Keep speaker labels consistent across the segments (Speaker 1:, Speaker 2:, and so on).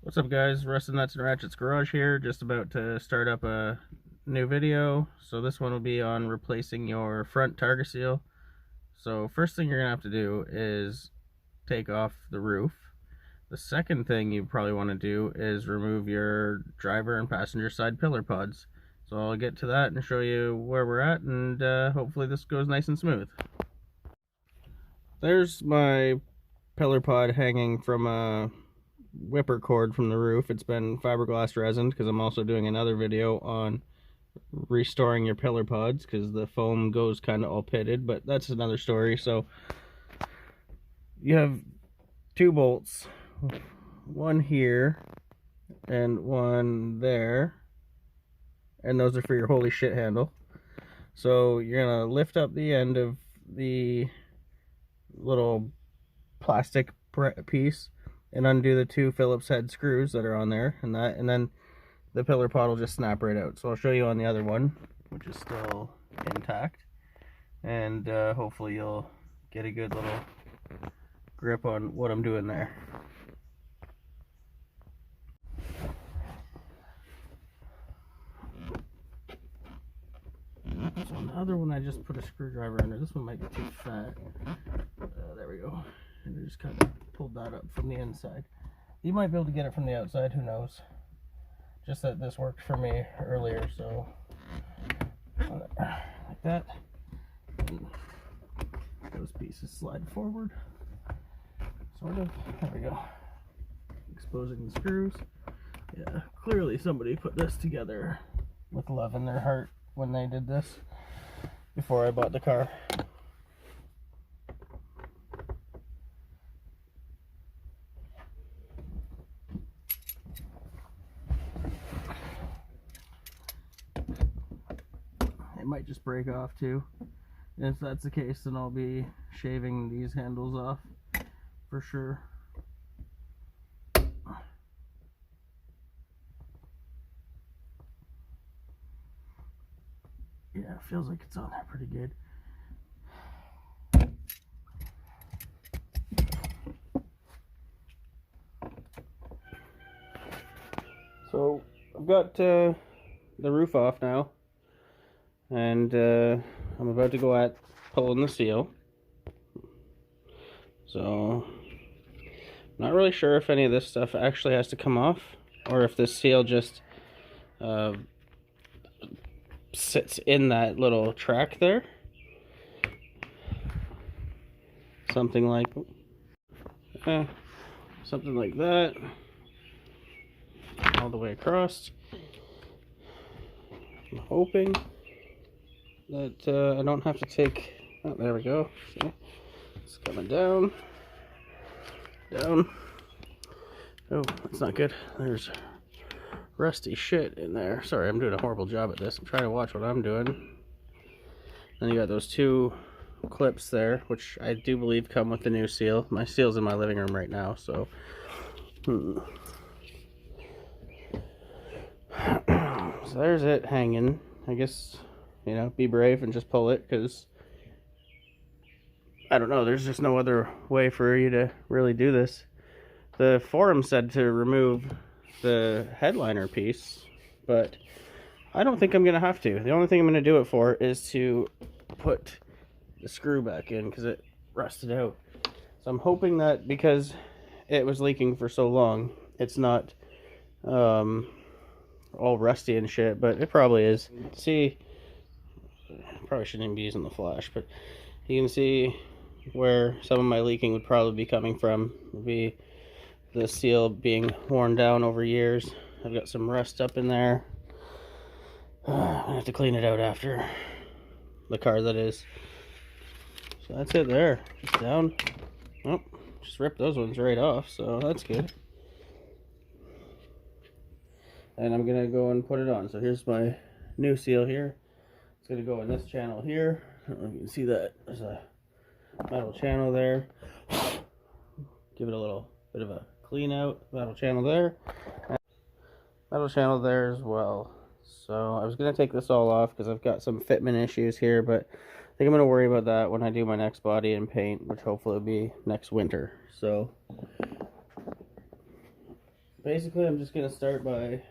Speaker 1: What's up, guys? Rusted Nuts and Ratchets Garage here, just about to start up a new video. So this one will be on replacing your front Targa seal. So first thing you're gonna have to do is take off the roof. The second thing you probably want to do is remove your driver and passenger side pillar pods. So I'll get to that and show you where we're at, and hopefully this goes nice and smooth. There's my pillar pod hanging from a whipper cord from the roof. It's been fiberglass resin because I'm also doing another video on restoring your pillar pods because the foam goes kind of all pitted, but that's another story. So you have two bolts, one here and one there, and those are for your holy shit handle. So you're gonna lift up the end of the little plastic piece and undo the two Phillips head screws that are on there, and then the pillar pod will just snap right out. So I'll show you on the other one, which is still intact, and hopefully you'll get a good little grip on what I'm doing there. So on the other one I just put a screwdriver under. This one might be too fat. There we go. And I just kind of pulled that up from the inside. You might be able to get it from the outside, who knows. Just that this worked for me earlier, so like that. And those pieces slide forward, sort of. There we go. Exposing the screws. Yeah, clearly somebody put this together with love in their heart when they did this before I bought the car. It might just break off too. And if that's the case, then I'll be shaving these handles off for sure. Yeah, it feels like it's on there pretty good. So I've got the roof off now, and I'm about to go at pulling the seal. So I'm not really sure if any of this stuff actually has to come off, or if this seal just sits in that little track there. Something like that, all the way across. I'm hoping that I don't have to take. Oh, there we go. See? It's coming down. Oh, that's not good. There's rusty shit in there. Sorry, I'm doing a horrible job at this. I'm trying to watch what I'm doing. Then you got those two clips there, which I do believe come with the new seal. My seal's in my living room right now, so so there's it hanging. I guess, you know, be brave and just pull it, because I don't know, there's just no other way for you to really do this. The forum said to remove the headliner piece, but I don't think I'm gonna have to. The only thing I'm gonna do it for is to put the screw back in, because it rusted out. So I'm hoping that because it was leaking for so long, it's not all rusty and shit, but it probably is. See, probably shouldn't even be using the flash, but you can see where some of my leaking would probably be coming from. Would be the seal being worn down over years. I've got some rust up in there. I'm gonna have to clean it out after the car, that is. So that's it there. Just down. Oh, just ripped those ones right off, so that's good. And I'm gonna go and put it on. So here's my new seal here. It's gonna go in this channel here. I don't know if you can see that. There's a metal channel there. Give it a little bit of a clean out. Metal channel there. Metal channel there as well. So I was gonna take this all off because I've got some fitment issues here, but I think I'm gonna worry about that when I do my next body and paint, which hopefully will be next winter. So basically I'm just going to start by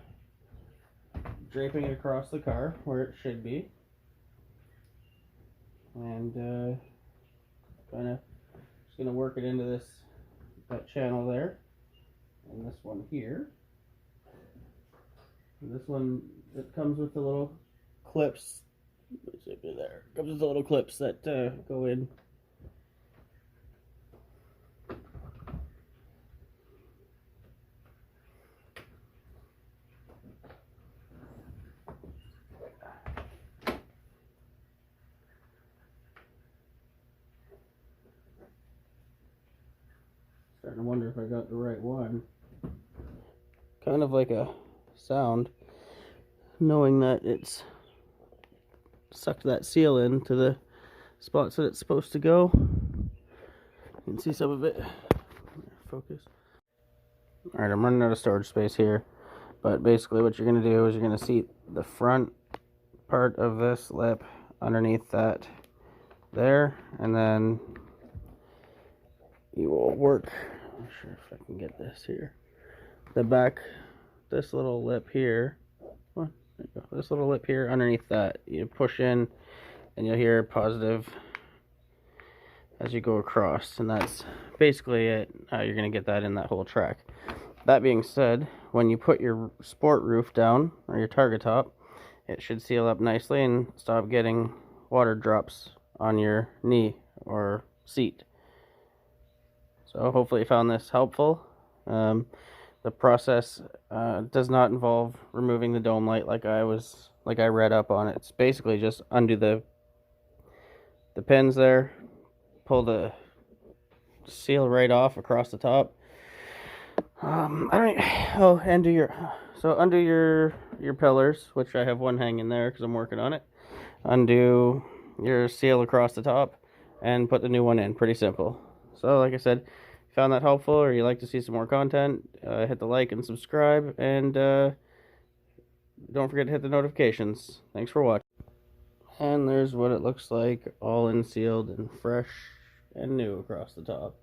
Speaker 1: draping it across the car where it should be. And kind of just going to work it into that channel there. And this one here. And this one, it comes with the little clips. Let's see there. It comes with the little clips that go in. Starting to wonder if I got the right one. Kind of like a sound, knowing that it's sucked that seal into the spots that it's supposed to go. You can see some of it. Focus. Alright, I'm running out of storage space here, but basically what you're going to do is you're going to seat the front part of this lip underneath that there, and then you will work, I'm not sure if I can get this here, the back, this little lip here, this little lip here underneath that, you push in and you'll hear positive as you go across, and that's basically it. You're going to get that in that whole track. That being said, when you put your sport roof down, or your Targa top, it should seal up nicely and stop getting water drops on your knee or seat. So hopefully you found this helpful. The process does not involve removing the dome light like I read up on it. It's basically just undo the pins there, pull the seal right off across the top. Undo your pillars, which I have one hanging there because I'm working on it. Undo your seal across the top and put the new one in. Pretty simple. So like I said, if you found that helpful or you'd like to see some more content, hit the like and subscribe, and don't forget to hit the notifications. Thanks for watching. And there's what it looks like, all in sealed and fresh and new across the top.